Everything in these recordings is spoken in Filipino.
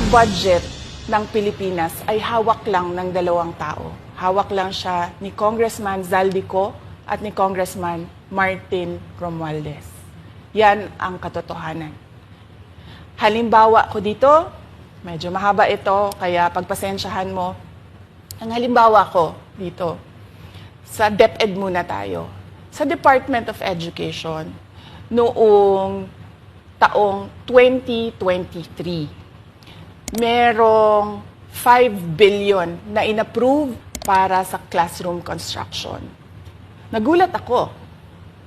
budget ng Pilipinas ay hawak lang ng dalawang tao. Hawak lang siya ni Congressman Zaldico at ni Congressman Martin Romualdez. Yan ang katotohanan. Halimbawa ko dito, medyo mahaba ito, kaya pagpasensyahan mo. Ang halimbawa ko dito, sa DepEd muna tayo. Sa Department of Education, noong taong 2023, merong 5 billion na inapprove para sa classroom construction. Nagulat ako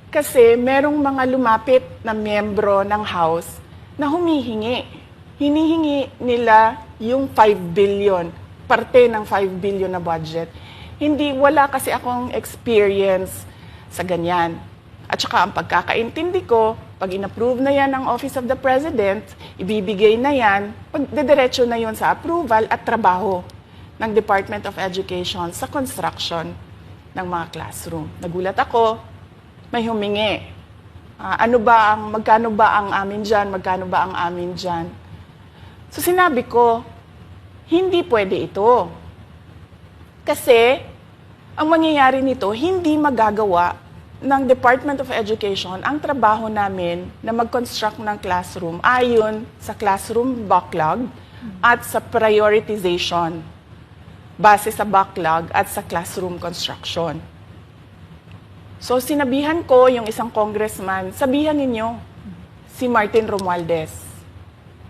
kasi merong mga lumapit na miyembro ng House na humihingi. Hinihingi nila yung 5 billion, parte ng 5 billion na budget. Wala kasi akong experience sa ganyan. At saka ang pagkakaintindi ko, pag in-approve na yan ng Office of the President, ibibigay na yan, pagdediretso na yon sa approval at trabaho ng Department of Education sa construction ng mga classroom. Nagulat ako, may humingi. Magkano ba ang amin dyan? Magkano ba ang amin dyan? So sinabi ko, hindi pwede ito. Kasi ang mangyayari nito, hindi magagawa ng Department of Education ang trabaho namin na mag-construct ng classroom ayon sa classroom backlog at sa prioritization base sa backlog at sa classroom construction. So sinabihan ko yung isang congressman, sabihan ninyo si Martin Romualdez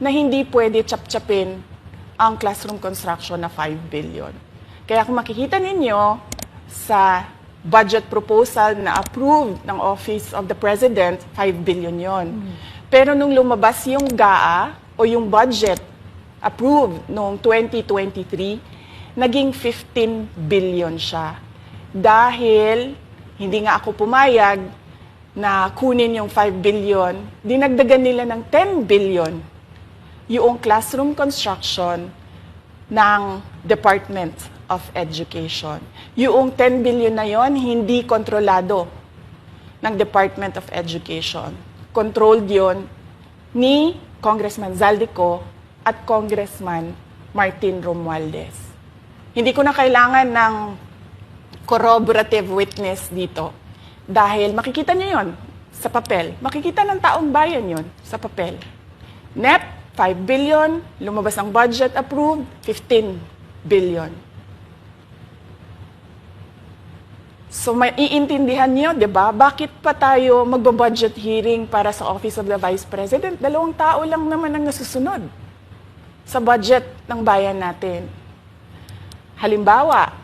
na hindi pwede chap-chapin ang classroom construction na 5 billion. Kaya kung makikita ninyo sa budget proposal na approved ng Office of the President, 5 billion yon. Pero nung lumabas yung GAA o yung budget approved noong 2023, naging 15 billion siya. Dahil hindi nga ako pumayag na kunin yung 5 billion, dinagdagan nila ng 10 billion yung classroom construction ng Department of Education. Yung 10 billion na yon hindi kontrolado ng Department of Education. Controlled yon ni Congressman Zaldico at Congressman Martin Romualdez. Hindi ko na kailangan ng corroborative witness dito dahil makikita nyo yon sa papel. Makikita ng taong bayan yon sa papel. NEP, 5 billion, lumabas ang budget approved, 15 billion. So maiintindihan niyo, 'di ba? Bakit pa tayo magbo-budget hearing para sa Office of the Vice President? 2 tao lang naman ang nasusunod sa budget ng bayan natin. Halimbawa,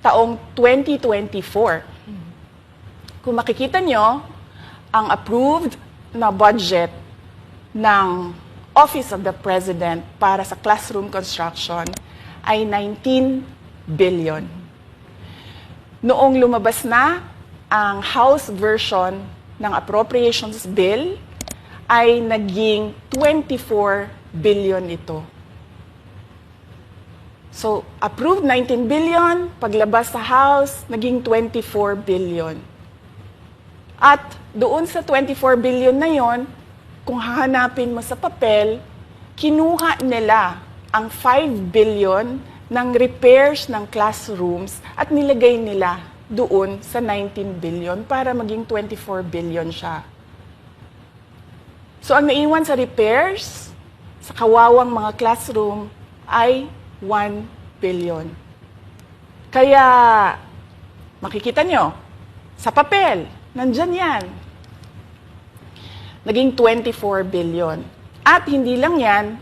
taong 2024. Kung makikita niyo, ang approved na budget ng Office of the President para sa classroom construction ay 19 billion. Noong lumabas na ang House version ng Appropriations Bill, ay naging 24 billion ito. So, approved 19 billion, paglabas sa House, naging 24 billion. At doon sa 24 billion na yon, kung hahanapin mo sa papel, kinuha nila ang 5 billion ng repairs ng classrooms at nilagay nila doon sa 19 billion para maging 24 billion siya. So ang naiwan sa repairs, sa kawawang mga classroom, ay 1 billion. Kaya, makikita nyo, sa papel, nandyan yan. Naging 24 billion. At hindi lang yan,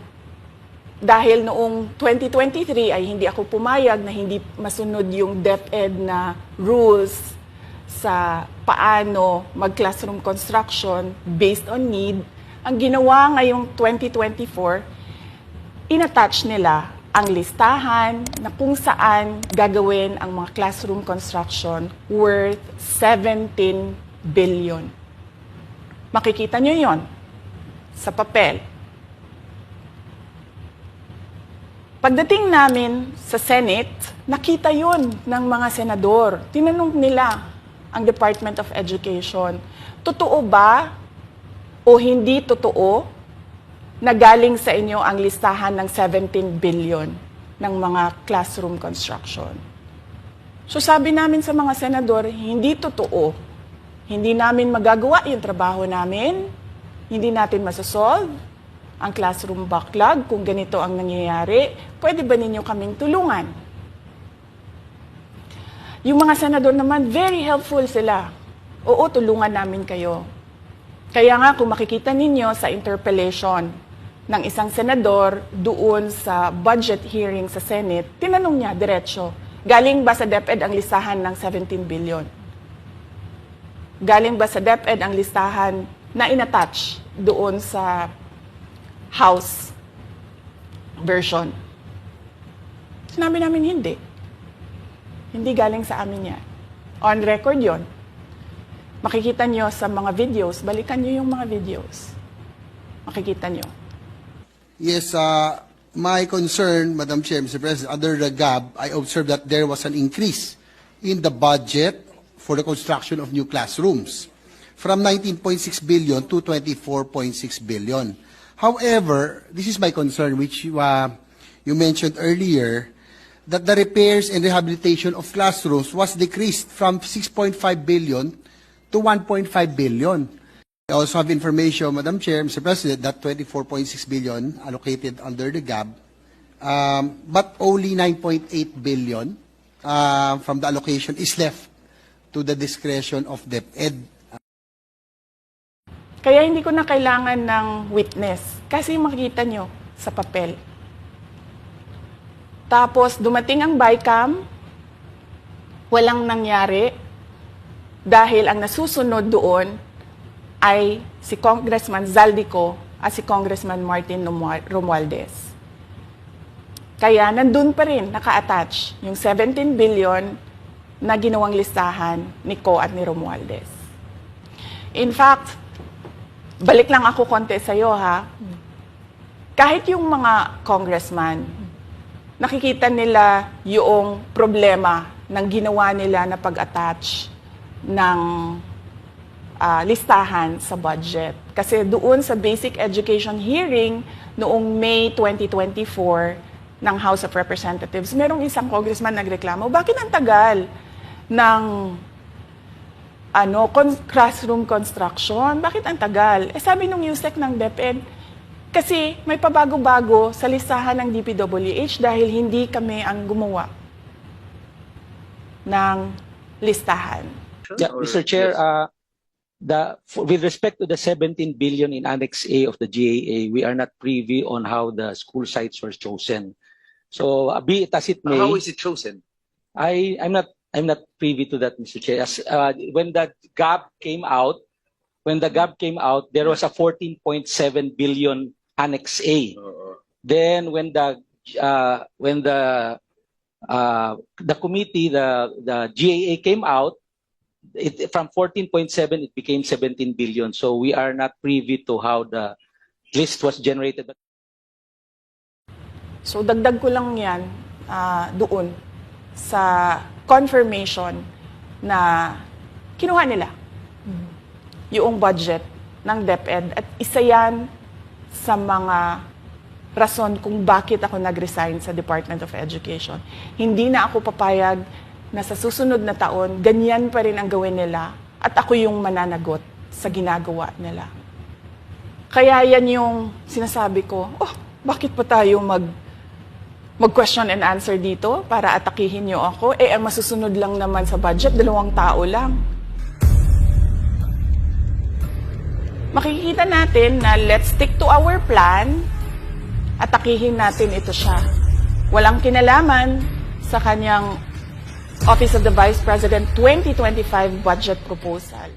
dahil noong 2023 ay hindi ako pumayag na hindi masunod yung DepEd na rules sa paano mag-classroom construction based on need. Ang ginawa ngayong 2024, inattach nila ang listahan na kung saan gagawin ang mga classroom construction worth 17 billion. Makikita nyo yon sa papel. Pagdating namin sa Senate, nakita yun ng mga senador. Tinanong nila ang Department of Education, totoo ba o hindi totoo na galing sa inyo ang listahan ng 17 billion ng mga classroom construction. So sabi namin sa mga senador, hindi totoo. Hindi namin magagawa yung trabaho namin. Hindi natin masasolve ang classroom backlog kung ganito ang nangyayari. Pwede ba ninyo kaming tulungan? Yung mga senador naman, very helpful sila. Oo, tulungan namin kayo. Kaya nga kung makikita ninyo sa interpellation ng isang senador doon sa budget hearing sa Senate, tinanong niya diretso, galing ba sa DepEd ang listahan ng 17 billion? Galing ba sa DepEd ang listahan na inattach doon sa House version? Sinabi namin hindi. Hindi galing sa amin yan. On record yon. Makikita nyo sa mga videos, balikan nyo yung mga videos. Makikita nyo. Yes, my concern, Madam Chair, Mr. President, under the GAB, I observed that there was an increase in the budget for the construction of new classrooms from 19.6 billion to 24.6 billion. However, this is my concern, which you mentioned earlier, that the repairs and rehabilitation of classrooms was decreased from 6.5 billion to 1.5 billion. I also have information, Madam Chair, Mr. President, that 24.6 billion allocated under the GAB, but only 9.8 billion from the allocation is left to the discretion of DepEd. Kaya hindi ko na kailangan ng witness kasi makikita nyo sa papel. Tapos dumating ang BICAM, walang nangyari dahil ang nasusunod doon ay si Congressman Zaldico at si Congressman Martin Romualdez. Kaya nandun pa rin naka-attach yung 17 billion na ginawang listahan ni Co at ni Romualdez. In fact, balik lang ako konti sa'yo ha. Kahit yung mga congressman, nakikita nila yung problema ng ginawa nila na pag-attach ng listahan sa budget. Kasi doon sa basic education hearing noong May 2024 ng House of Representatives, merong isang congressman nagreklamo, bakit ang tagal ng classroom construction? Bakit ang tagal? Eh sabi nung USEC ng DepEd, kasi may pabago-bago sa listahan ng DPWH dahil hindi kami ang gumawa ng listahan. Yeah, Mr. Chair, with respect to the 17 billion in Annex A of the GAA, we are not privy on how the school sites were chosen. So, be it as it may. How is it chosen? I'm not privy to that, Mr. Chair. When the GAB came out, there was a 14.7 billion Annex A. Then when the committee, the GAA came out, from 14.7 it became 17 billion. So we are not privy to how the list was generated. So dagdag ko lang yan doon sa confirmation na kinuha nila yung budget ng DepEd at isa yan sa mga rason kung bakit ako nag-resign sa Department of Education. Hindi na ako papayag na sa susunod na taon, ganyan pa rin ang gawin nila at ako yung mananagot sa ginagawa nila. Kaya yan yung sinasabi ko, bakit pa tayo mag-question and answer dito para atakihin nyo ako? Eh, ang masusunod lang naman sa budget, 2 tao lang. Makikita natin na let's stick to our plan, atakihin natin ito siya. Walang kinalaman sa kanyang Office of the Vice President 2025 budget proposal.